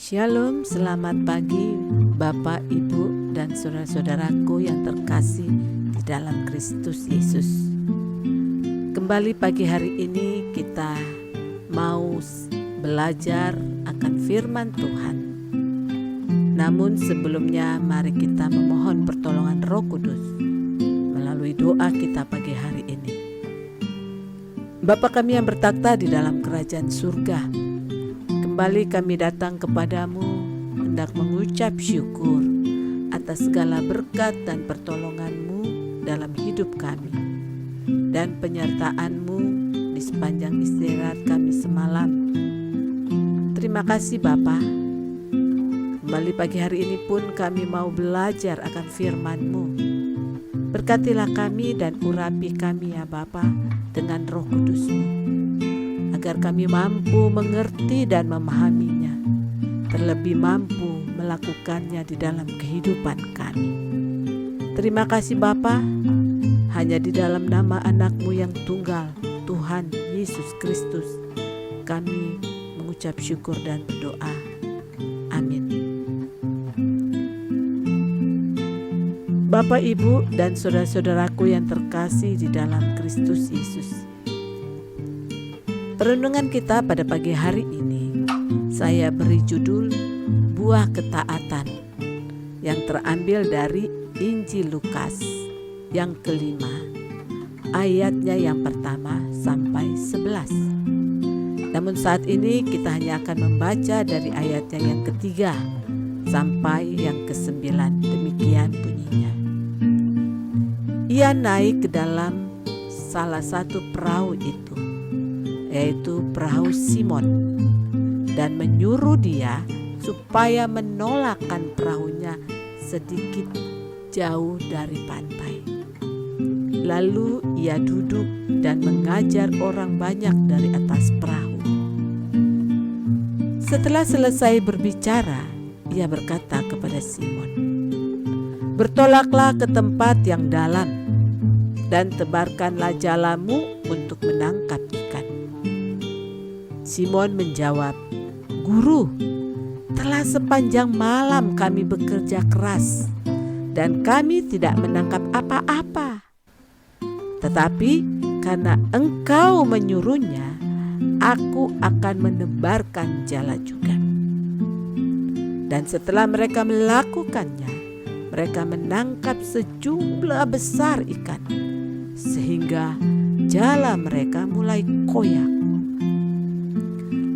Shalom, selamat pagi Bapak, Ibu, dan saudara-saudaraku yang terkasih di dalam Kristus Yesus. Kembali pagi hari ini kita mau belajar akan firman Tuhan. Namun sebelumnya mari kita memohon pertolongan Roh Kudus melalui doa kita pagi hari ini. Bapa kami yang bertakhta di dalam kerajaan surga, kembali kami datang kepadamu hendak mengucap syukur atas segala berkat dan pertolongan-Mu dalam hidup kami dan penyertaan-Mu di sepanjang istirahat kami semalam. Terima kasih Bapa. Kembali pagi hari ini pun kami mau belajar akan firman-Mu. Berkatilah kami dan urapi kami ya Bapa dengan Roh Kudus-Mu, agar kami mampu mengerti dan memahaminya, terlebih mampu melakukannya di dalam kehidupan kami. Terima kasih Bapa, hanya di dalam nama anak-Mu yang tunggal, Tuhan Yesus Kristus, kami mengucap syukur dan berdoa. Amin. Bapak, Ibu, dan saudara-saudaraku yang terkasih di dalam Kristus Yesus, renungan kita pada pagi hari ini saya beri judul Buah Ketaatan yang terambil dari Injil Lukas yang kelima, ayatnya yang pertama sampai 11. Namun saat ini kita hanya akan membaca dari ayatnya yang ketiga sampai yang ke-9. Demikian bunyinya. Ia naik ke dalam salah satu perahu itu, yaitu perahu Simon, dan menyuruh dia supaya menolakkan perahunya sedikit jauh dari pantai. Lalu ia duduk dan mengajar orang banyak dari atas perahu. Setelah selesai berbicara, ia berkata kepada Simon, "Bertolaklah ke tempat yang dalam dan tebarkanlah jalamu untuk menangkap ikan." Simon menjawab, "Guru, telah sepanjang malam kami bekerja keras dan kami tidak menangkap apa-apa. Tetapi karena Engkau menyuruhnya, aku akan menebarkan jala juga." Dan setelah mereka melakukannya, mereka menangkap sejumlah besar ikan, sehingga jala mereka mulai koyak.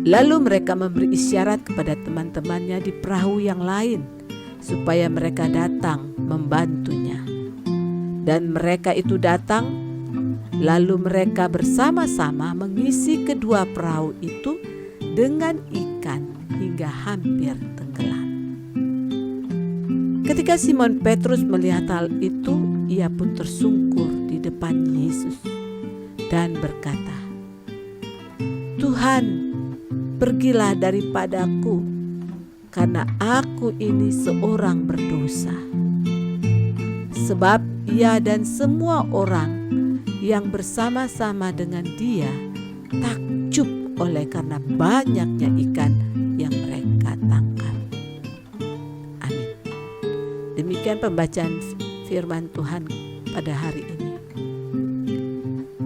Lalu mereka memberi isyarat kepada teman-temannya di perahu yang lain supaya mereka datang membantunya. Dan mereka itu datang, lalu mereka bersama-sama mengisi kedua perahu itu dengan ikan hingga hampir tenggelam. Ketika Simon Petrus melihat hal itu, ia pun tersungkur di depan Yesus dan berkata, "Tuhan, pergilah daripadaku, karena aku ini seorang berdosa." Sebab ia dan semua orang yang bersama-sama dengan dia takjub oleh karena banyaknya ikan yang mereka tangkap. Amin. Demikian pembacaan firman Tuhan pada hari ini.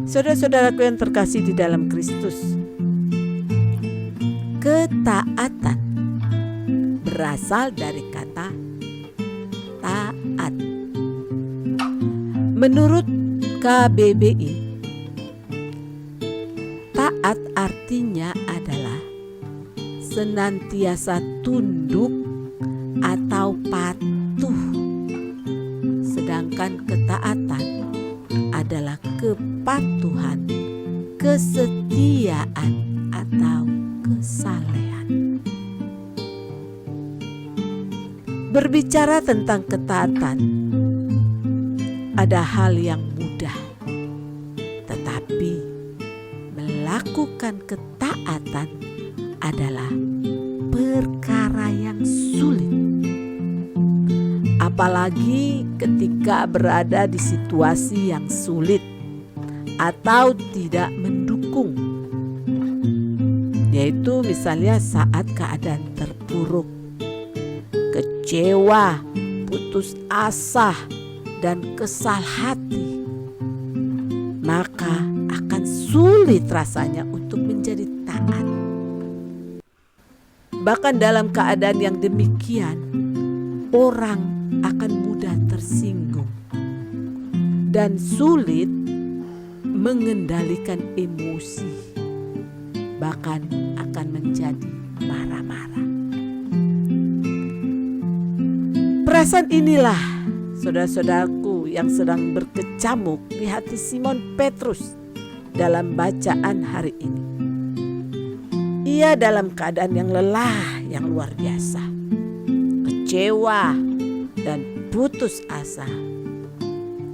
Saudara-saudaraku yang terkasih di dalam Kristus, ketaatan berasal dari kata taat. Menurut KBBI, taat artinya adalah senantiasa tunduk atau patuh. Sedangkan ketaatan adalah kepatuhan, kesetiaan, atau kesalehan. Berbicara tentang ketaatan, ada hal yang mudah, tetapi melakukan ketaatan adalah perkara yang sulit. Apalagi ketika berada di situasi yang sulit atau tidak mendukung, yaitu misalnya saat keadaan terpuruk buruk, kecewa, putus asa, dan kesal hati, maka akan sulit rasanya untuk menjadi taat. Bahkan dalam keadaan yang demikian, orang akan mudah tersinggung dan sulit mengendalikan emosi, bahkan akan menjadi marah-marah. Perasaan inilah, saudara-saudaraku, yang sedang berkecamuk di hati Simon Petrus dalam bacaan hari ini. Ia dalam keadaan yang lelah yang luar biasa, kecewa dan putus asa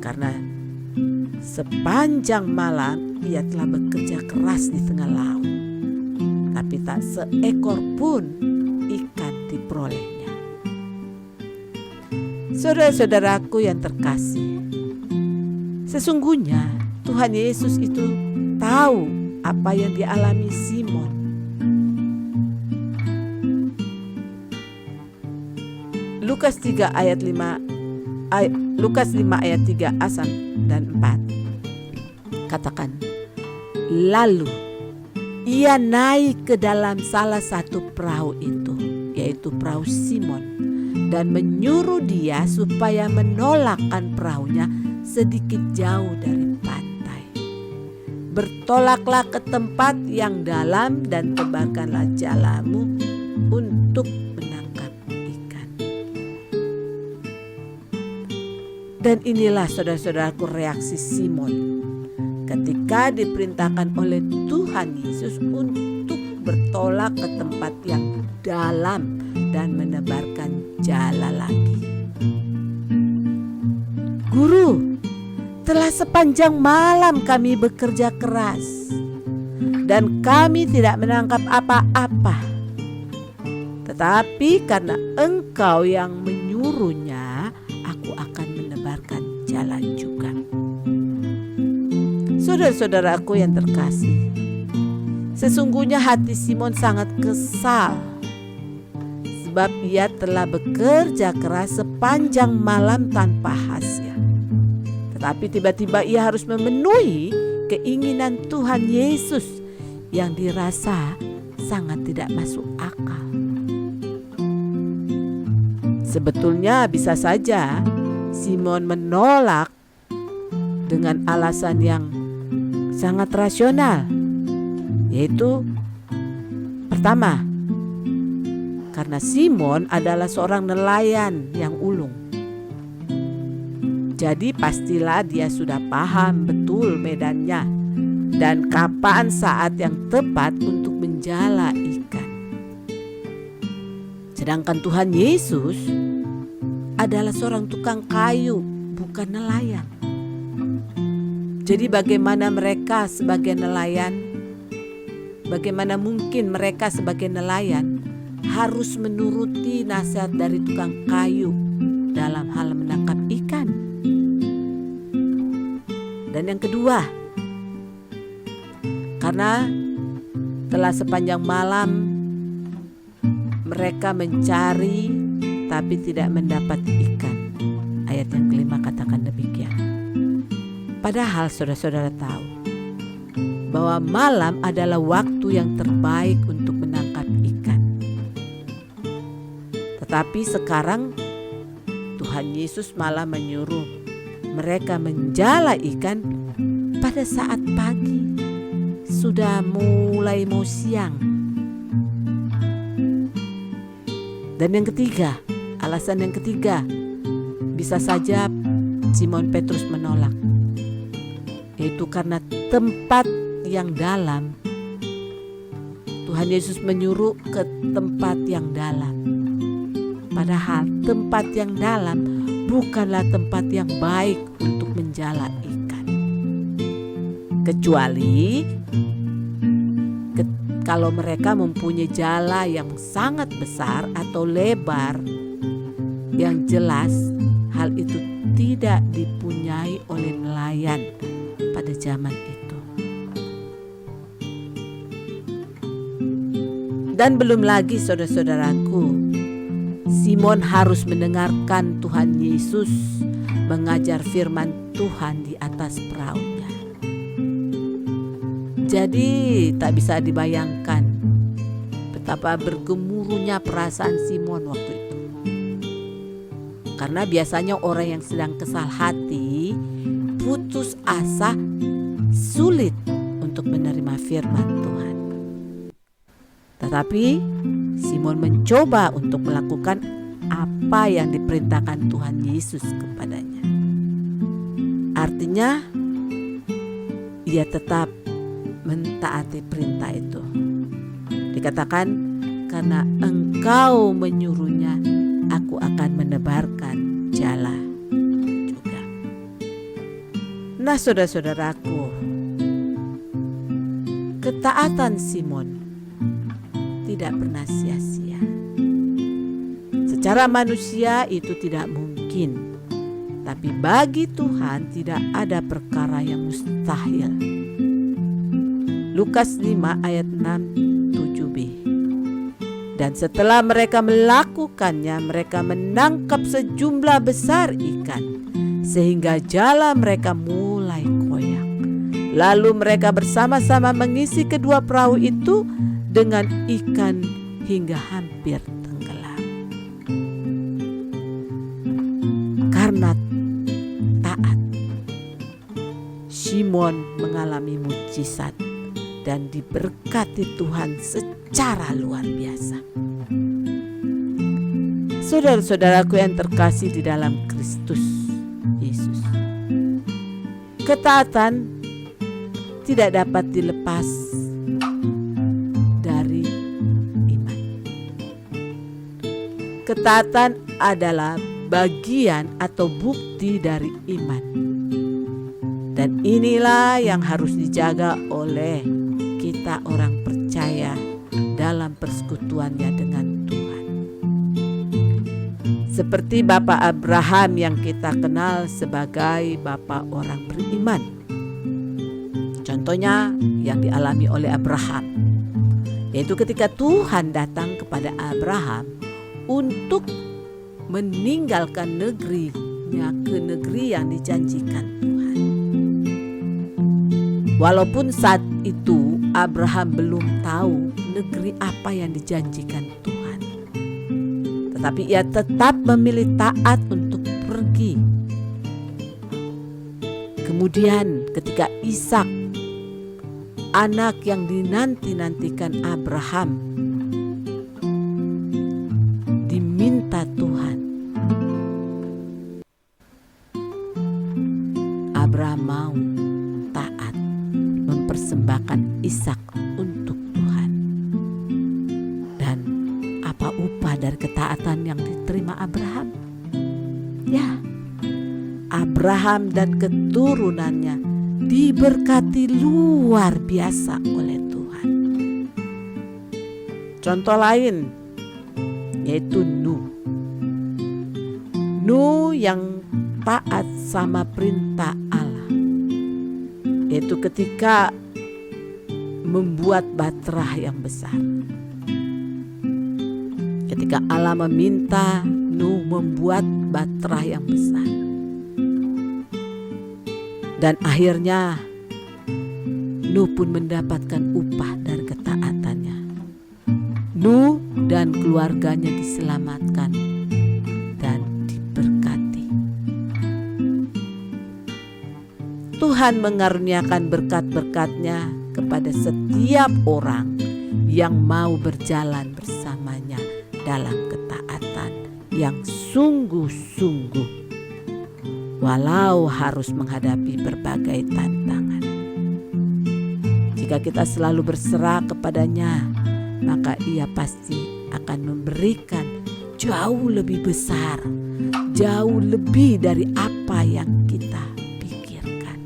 karena sepanjang malam ia telah bekerja keras di tengah laut, tapi tak seekor pun ikan diperolehnya. Saudara-saudaraku yang terkasih, sesungguhnya Tuhan Yesus itu tahu apa yang dialami Simon. Lukas 5 ayat 3a dan 4 katakan, lalu ia naik ke dalam salah satu perahu itu, yaitu perahu Simon, dan menyuruh dia supaya menolakkan perahunya sedikit jauh dari pantai. Bertolaklah ke tempat yang dalam dan tebarkanlah jalamu untuk menangkap ikan. Dan inilah saudara-saudaraku reaksi Simon ketika diperintahkan oleh Tuhan Yesus untuk bertolak ke tempat yang dalam dan menebarkan jala lagi. Guru, telah sepanjang malam kami bekerja keras dan kami tidak menangkap apa-apa. Tetapi karena Engkau yang menyuruhnya, aku akan menebarkan jala juga. Saudara-saudaraku yang terkasih, sesungguhnya hati Simon sangat kesal sebab ia telah bekerja keras sepanjang malam tanpa hasil. Tetapi tiba-tiba ia harus memenuhi keinginan Tuhan Yesus yang dirasa sangat tidak masuk akal. Sebetulnya bisa saja Simon menolak dengan alasan yang sangat rasional, yaitu pertama, karena Simon adalah seorang nelayan yang ulung. Jadi pastilah dia sudah paham betul medannya dan kapan saat yang tepat untuk menjala ikan. Sedangkan Tuhan Yesus adalah seorang tukang kayu, bukan nelayan. Jadi bagaimana mereka sebagai nelayan, bagaimana mungkin mereka sebagai nelayan harus menuruti nasihat dari tukang kayu dalam hal menangkap ikan? Dan yang kedua, karena telah sepanjang malam mereka mencari tapi tidak mendapat ikan. Ayat yang kelima katakan demikian. Padahal saudara-saudara tahu bahwa malam adalah waktu yang terbaik untuk menangkap ikan. Tetapi sekarang Tuhan Yesus malah menyuruh mereka menjala ikan pada saat pagi, sudah mulai mau siang. Dan yang ketiga, alasan yang ketiga, bisa saja Simon Petrus menolak, yaitu karena tempat yang dalam. Tuhan Yesus menyuruh ke tempat yang dalam, padahal tempat yang dalam bukanlah tempat yang baik untuk menjala ikan. Kecuali kalau mereka mempunyai jala yang sangat besar atau lebar, yang jelas hal itu tidak dipunyai oleh nelayan pada zaman itu. Dan belum lagi saudara-saudaraku, Simon harus mendengarkan Tuhan Yesus mengajar firman Tuhan di atas perahunya. Jadi tak bisa dibayangkan betapa bergemuruhnya perasaan Simon waktu itu. Karena biasanya orang yang sedang kesal hati, putus asa, sulit untuk menerima firman Tuhan. Tetapi Simon mencoba untuk melakukan apa yang diperintahkan Tuhan Yesus kepadanya. Artinya, ia tetap mentaati perintah itu. Dikatakan, karena engkau menyuruhnya, aku akan menebarkan jala juga. Nah saudara-saudaraku, ketaatan Simon tidak pernah sia-sia. Secara manusia itu tidak mungkin, tapi bagi Tuhan tidak ada perkara yang mustahil. Lukas 5 ayat 6-7b. Dan setelah mereka melakukannya, mereka menangkap sejumlah besar ikan, sehingga jala mereka mulai koyak. Lalu mereka bersama-sama mengisi kedua perahu itu dengan ikan hingga hampir tenggelam. Karena taat, Simon mengalami mujizat dan diberkati Tuhan secara luar biasa. Saudara-saudaraku yang terkasih di dalam Kristus Yesus, ketaatan tidak dapat dilepas dari iman. Ketaatan adalah bagian atau bukti dari iman. Dan inilah yang harus dijaga oleh kita orang percaya dalam persekutuannya dengan Tuhan. Seperti Bapak Abraham yang kita kenal sebagai Bapak orang beriman. Contohnya yang dialami oleh Abraham, yaitu ketika Tuhan datang kepada Abraham untuk meninggalkan negerinya ke negeri yang dijanjikan Tuhan. Walaupun saat itu Abraham belum tahu negeri apa yang dijanjikan Tuhan, tetapi ia tetap memilih taat untuk pergi. Kemudian ketika Ishak, anak yang dinanti-nantikan Abraham, diminta Tuhan, Abraham mau taat mempersembahkan Ishak untuk Tuhan. Dan apa upah dari ketaatan yang diterima Abraham? Ya, Abraham dan keturunannya diberkati luar biasa oleh Tuhan. Contoh lain yaitu Nuh. Nuh yang taat sama perintah Allah, yaitu ketika membuat bahtera yang besar. Ketika Allah meminta Nuh membuat bahtera yang besar. Dan akhirnya Nuh pun mendapatkan upah dari ketaatannya. Nuh dan keluarganya diselamatkan dan diberkati. Tuhan mengaruniakan berkat-berkat-Nya kepada setiap orang yang mau berjalan bersamanya dalam ketaatan yang sungguh-sungguh, walau harus menghadapi berbagai tantangan. Jika kita selalu berserah kepadanya, maka Ia pasti akan memberikan jauh lebih besar, jauh lebih dari apa yang kita pikirkan.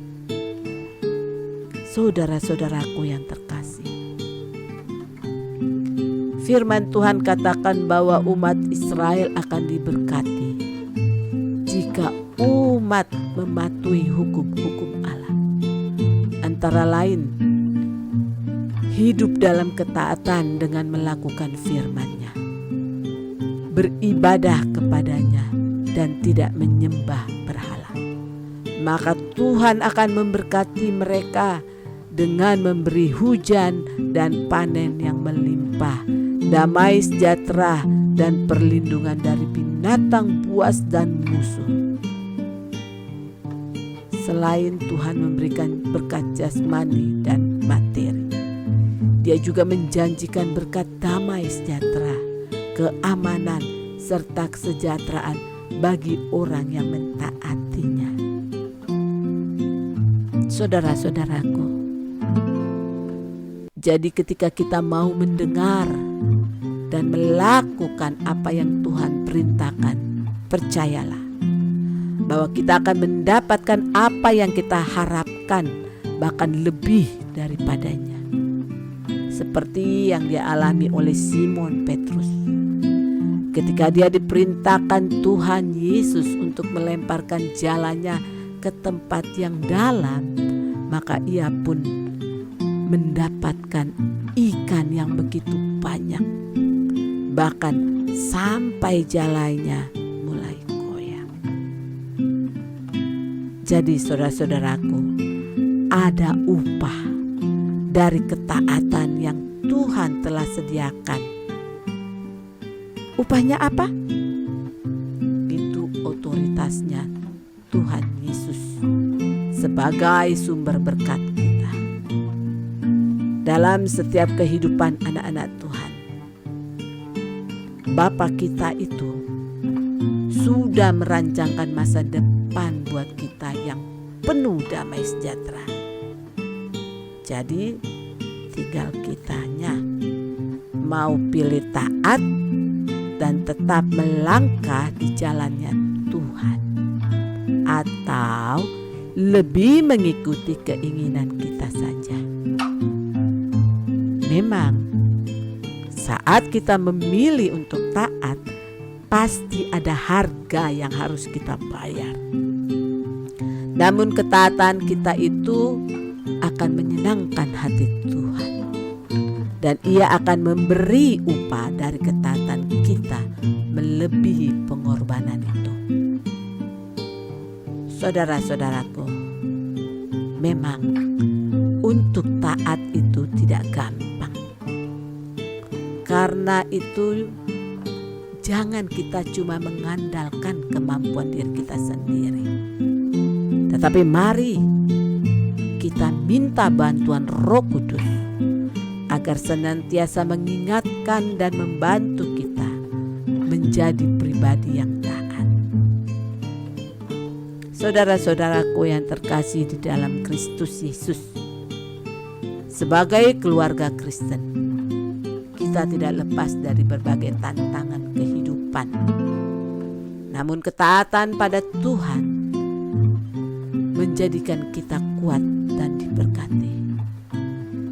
Saudara-saudaraku yang terkasih, firman Tuhan katakan bahwa umat Israel akan diberkati jika umat mematuhi hukum-hukum Allah. Antara lain, hidup dalam ketaatan dengan melakukan firman-Nya, beribadah kepadanya dan tidak menyembah berhala. Maka Tuhan akan memberkati mereka dengan memberi hujan dan panen yang melimpah, damai sejahtera dan perlindungan dari binatang buas dan musuh. Selain Tuhan memberikan berkat jasmani dan materi, Dia juga menjanjikan berkat damai sejahtera, keamanan, serta kesejahteraan bagi orang yang mentaatinya. Saudara-saudaraku, jadi ketika kita mau mendengar dan melakukan apa yang Tuhan perintahkan, percayalah bahwa kita akan mendapatkan apa yang kita harapkan, bahkan lebih daripadanya. Seperti yang dialami oleh Simon Petrus. Ketika dia diperintahkan Tuhan Yesus untuk melemparkan jalannya ke tempat yang dalam, maka ia pun mendapatkan ikan yang begitu banyak. Bahkan sampai jalannya mulai goyang. Jadi saudara-saudaraku, ada upah dari ketaatan yang Tuhan telah sediakan. Upahnya apa? Itu otoritasnya Tuhan Yesus sebagai sumber berkat kita dalam setiap kehidupan anak-anak Tuhan. Bapa kita itu sudah merancangkan masa depan buat kita yang penuh damai sejahtera. Jadi tinggal kitanya mau pilih taat dan tetap melangkah di jalannya Tuhan, atau lebih mengikuti keinginan kita saja. Memang saat kita memilih untuk taat, pasti ada harga yang harus kita bayar. Namun ketaatan kita itu akan menyenangkan hati Tuhan, dan Ia akan memberi upah dari ketaatan kita melebihi pengorbanan itu. Saudara-saudaraku, memang untuk taat itu tidak gampang. Karena itu jangan kita cuma mengandalkan kemampuan diri kita sendiri, tetapi mari kita minta bantuan Roh Kudus agar senantiasa mengingatkan dan membantu kita menjadi pribadi yang taat. Saudara-saudaraku yang terkasih di dalam Kristus Yesus, sebagai keluarga Kristen, kita tidak lepas dari berbagai tantangan kehidupan. Namun ketaatan pada Tuhan menjadikan kita kuat dan diberkati.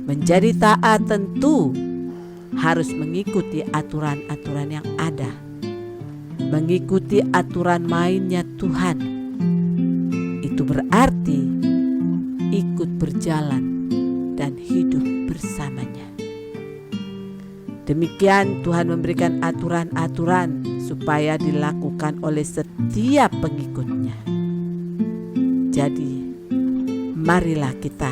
Menjadi taat tentu harus mengikuti aturan-aturan yang ada, mengikuti aturan mainnya Tuhan. Itu berarti ikut berjalan dan hidup bersamanya. Demikian Tuhan memberikan aturan-aturan supaya dilakukan oleh setiap pengikutnya. Jadi marilah kita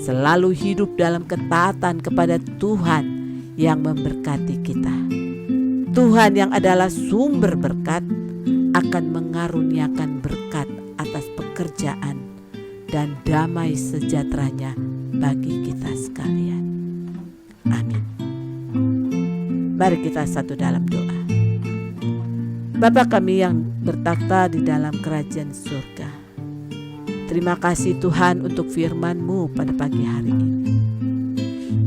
selalu hidup dalam ketaatan kepada Tuhan yang memberkati kita. Tuhan yang adalah sumber berkat akan mengaruniakan berkat atas pekerjaan dan damai sejahteranya bagi kita sekalian. Amin. Mari kita satu dalam doa. Bapa kami yang bertakhta di dalam kerajaan surga, terima kasih Tuhan untuk firman-Mu pada pagi hari ini.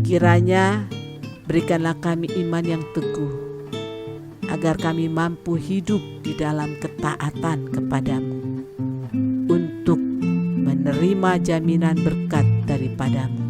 Kiranya berikanlah kami iman yang teguh, agar kami mampu hidup di dalam ketaatan kepada-Mu untuk menerima jaminan berkat daripada-Mu.